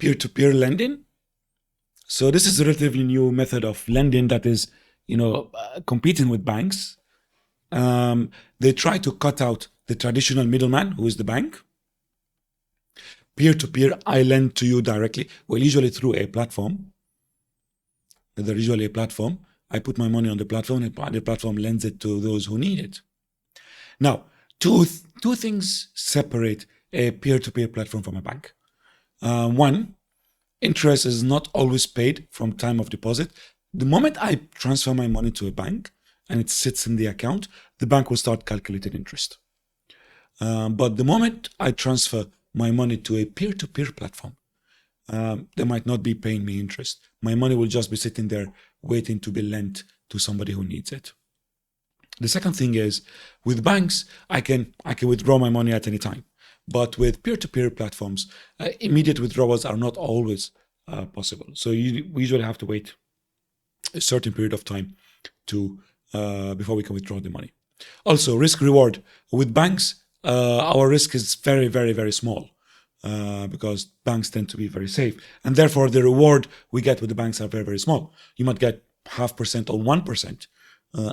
peer-to-peer lending. So this is a relatively new method of lending that is, competing with banks. They try to cut out the traditional middleman, who is the bank. Peer-to-peer, I lend to you directly, well, usually through a platform. There's usually a platform. I put my money on the platform, and the platform lends it to those who need it. Now, two things separate a peer-to-peer platform from a bank. One, interest is not always paid from time of deposit. The moment I transfer my money to a bank and it sits in the account, the bank will start calculating interest. But the moment I transfer my money to a peer-to-peer platform, they might not be paying me interest. My money will just be sitting there waiting to be lent to somebody who needs it. The second thing is, with banks, I can withdraw my money at any time. But with peer-to-peer platforms, immediate withdrawals are not always possible. So we usually have to wait a certain period of time to before we can withdraw the money. Also, risk reward. With banks, our risk is very, very, very small because banks tend to be very safe. And therefore, the reward we get with the banks are very, very small. You might get 0.5% or 1%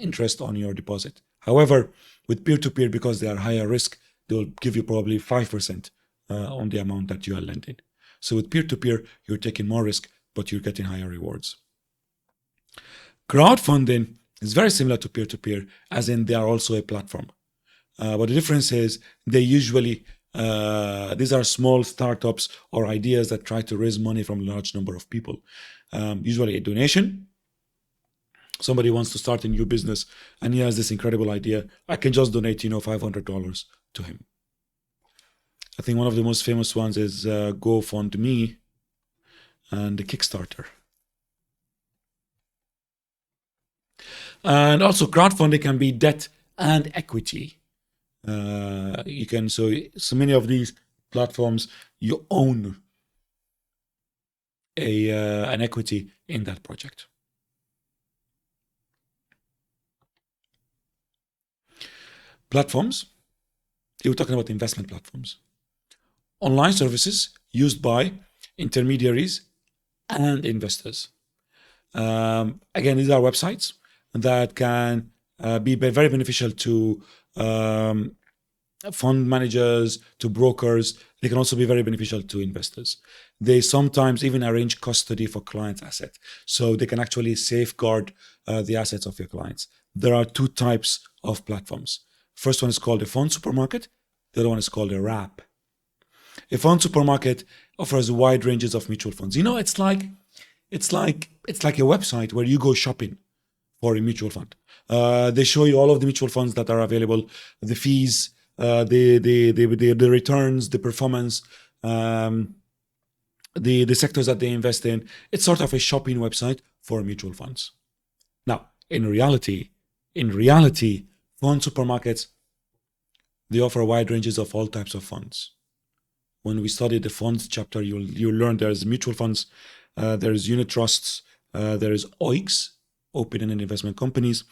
interest on your deposit. However, with peer-to-peer, because they are higher risk, they'll give you probably 5% on the amount that you are lending. So with peer-to-peer, you're taking more risk, but you're getting higher rewards. Crowdfunding is very similar to peer-to-peer, as in they are also a platform. But the difference is they usually, these are small startups or ideas that try to raise money from a large number of people. Usually a donation. Somebody wants to start a new business and he has this incredible idea. I can just donate, $500 to him. I think one of the most famous ones is GoFundMe and the Kickstarter. And also crowdfunding can be debt and equity. You can, so many of these platforms, you own an equity in that project. Platforms, you were talking about investment platforms. Online services used by intermediaries and investors. Again, these are websites that can be very beneficial to fund managers, to brokers. They can also be very beneficial to investors. They sometimes even arrange custody for clients' assets. So they can actually safeguard the assets of your clients. There are two types of platforms. First one is called a fund supermarket. The other one is called a wrap. A fund supermarket offers wide ranges of mutual funds. It's like a website where you go shopping for a mutual fund. They show you all of the mutual funds that are available, the fees, the returns, the performance, the sectors that they invest in. It's sort of a shopping website for mutual funds. Now, in reality, fund supermarkets, they offer wide ranges of all types of funds. When we study the funds chapter, you'll learn there's mutual funds, there's unit trusts, there's OICs, open and investment companies.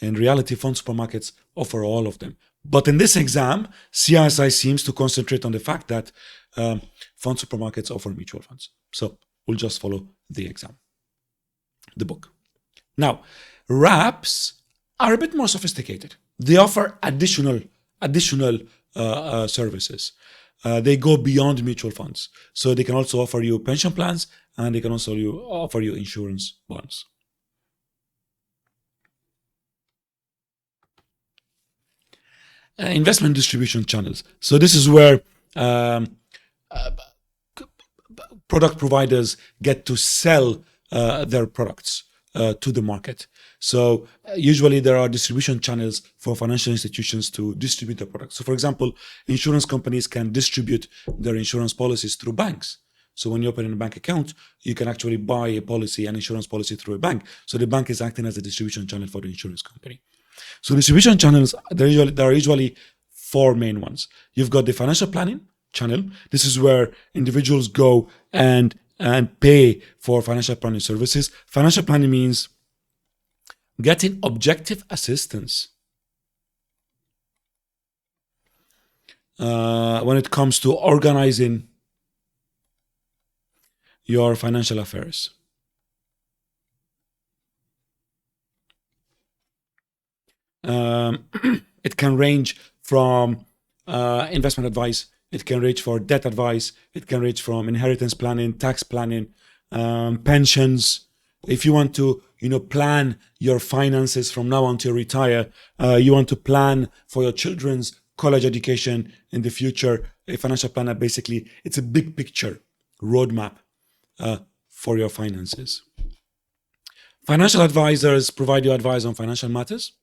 In reality, fund supermarkets offer all of them. But in this exam, CISI seems to concentrate on the fact that fund supermarkets offer mutual funds. So we'll just follow the exam, the book. Now, wraps are a bit more sophisticated. They offer additional services. They go beyond mutual funds. So they can also offer you pension plans, and they can also offer you insurance bonds. Investment distribution channels. So this is where product providers get to sell their products to the market. So usually there are distribution channels for financial institutions to distribute their products. So for example, insurance companies can distribute their insurance policies through banks. So when you open a bank account, you can actually buy an insurance policy through a bank. So the bank is acting as a distribution channel for the insurance company. So distribution channels, there are usually four main ones. You've got the financial planning channel. This is where individuals go and pay for financial planning services. Financial planning means getting objective assistance when it comes to organizing your financial affairs. It can range from investment advice. It can range for debt advice. It can range from inheritance planning, tax planning, pensions. If you want to, plan your finances from now until retire, you want to plan for your children's college education in the future, a financial planner, basically, it's a big picture roadmap for your finances. Financial advisors provide you advice on financial matters.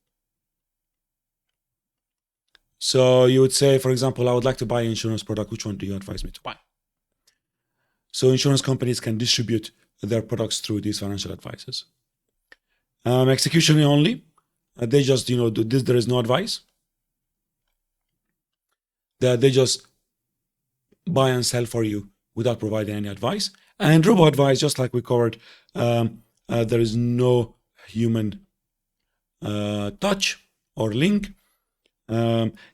So you would say, for example, I would like to buy an insurance product. Which one do you advise me to buy? So insurance companies can distribute their products through these financial advisors. Execution only. They just, do this. There is no advice. They just buy and sell for you without providing any advice. And robo-advice, just like we covered, there is no human touch or link.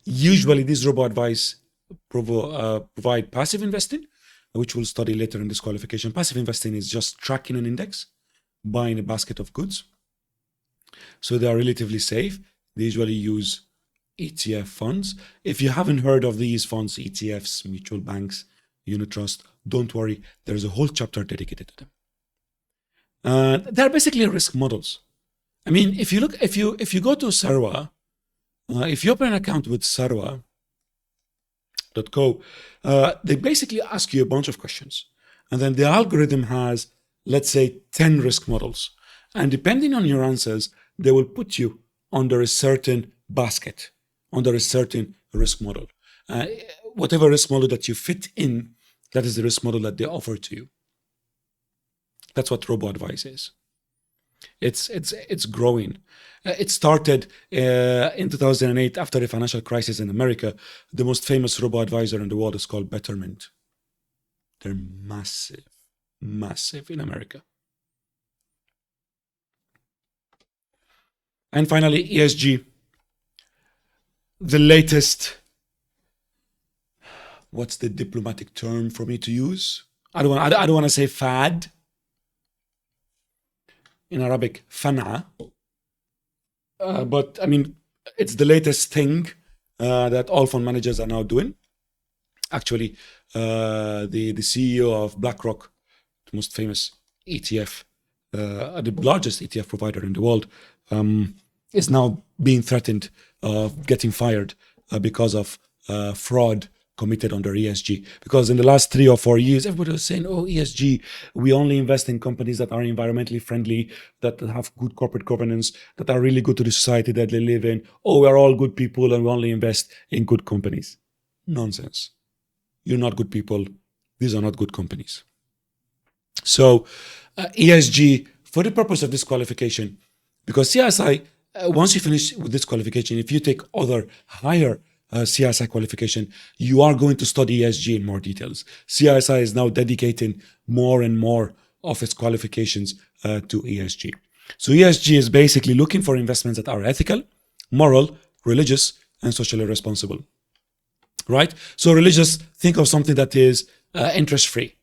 Usually these robo-advice provide passive investing, which we'll study later in this qualification. Passive investing is just tracking an index, buying a basket of goods. So they are relatively safe. They usually use ETF funds. If you haven't heard of these funds, ETFs, mutual banks, unit trust, don't worry. There's a whole chapter dedicated to them. They're basically risk models. I mean, if you go to Sarwa, if you open an account with sarwa.co, they basically ask you a bunch of questions. And then the algorithm has, let's say, 10 risk models. And depending on your answers, they will put you under a certain basket, under a certain risk model. Whatever risk model that you fit in, that is the risk model that they offer to you. That's what robo-advice is. It's growing. It started in 2008 after the financial crisis in America. The most famous robo-advisor in the world is called Betterment. They're massive in America. And finally, ESG. The latest, what's the diplomatic term for me to use? I don't want to say fad. In Arabic, fana. But I mean, it's the latest thing that all fund managers are now doing. Actually, the CEO of BlackRock, the most famous ETF, the largest ETF provider in the world, is now being threatened of getting fired because of fraud committed under ESG. Because in the last 3 or 4 years, everybody was saying, oh, ESG, we only invest in companies that are environmentally friendly, that have good corporate governance, that are really good to the society that they live in. Oh, we're all good people and we only invest in good companies. Nonsense. You're not good people. These are not good companies. So ESG, for the purpose of this qualification, because CISI, once you finish with this qualification, if you take other higher CISI qualification, you are going to study ESG in more details. CISI is now dedicating more and more of its qualifications to ESG. So ESG is basically looking for investments that are ethical, moral, religious, and socially responsible. Right? So religious, think of something that is interest-free.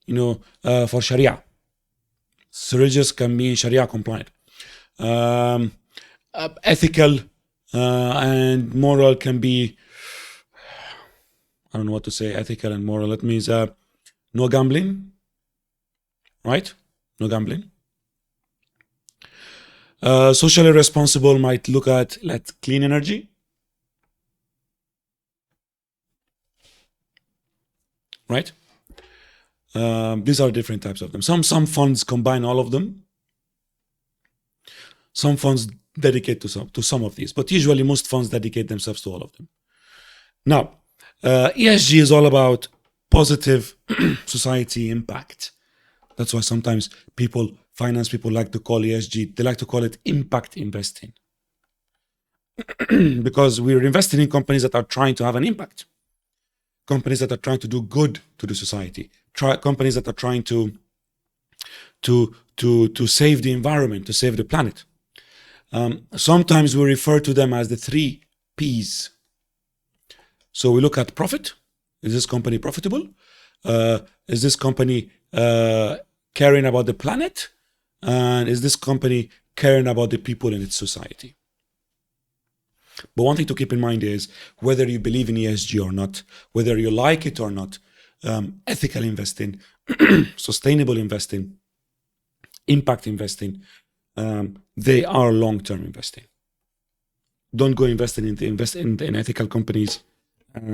For Sharia. So religious can be Sharia compliant. Ethical and moral can be, I don't know what to say, ethical and moral. That means no gambling, right? No gambling. Socially responsible might look at clean energy. Right? These are different types of them. Some funds combine all of them. Some funds dedicate to some of these, but usually most funds dedicate themselves to all of them. Now, ESG is all about positive society impact. That's why sometimes finance people like to call ESG, they like to call it impact investing. Because we're investing in companies that are trying to have an impact. Companies that are trying to do good to the society. Companies that are trying to save the environment, to save the planet. Sometimes we refer to them as the 3 Ps. So we look at profit. Is this company profitable? Is this company caring about the planet? And is this company caring about the people in its society? But one thing to keep in mind is whether you believe in ESG or not, whether you like it or not, ethical investing, sustainable investing, impact investing, they are long-term investing. Don't go invest in ethical companies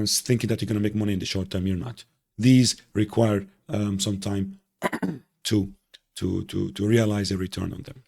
thinking that you're going to make money in the short term. You're not. These require some time to realize a return on them.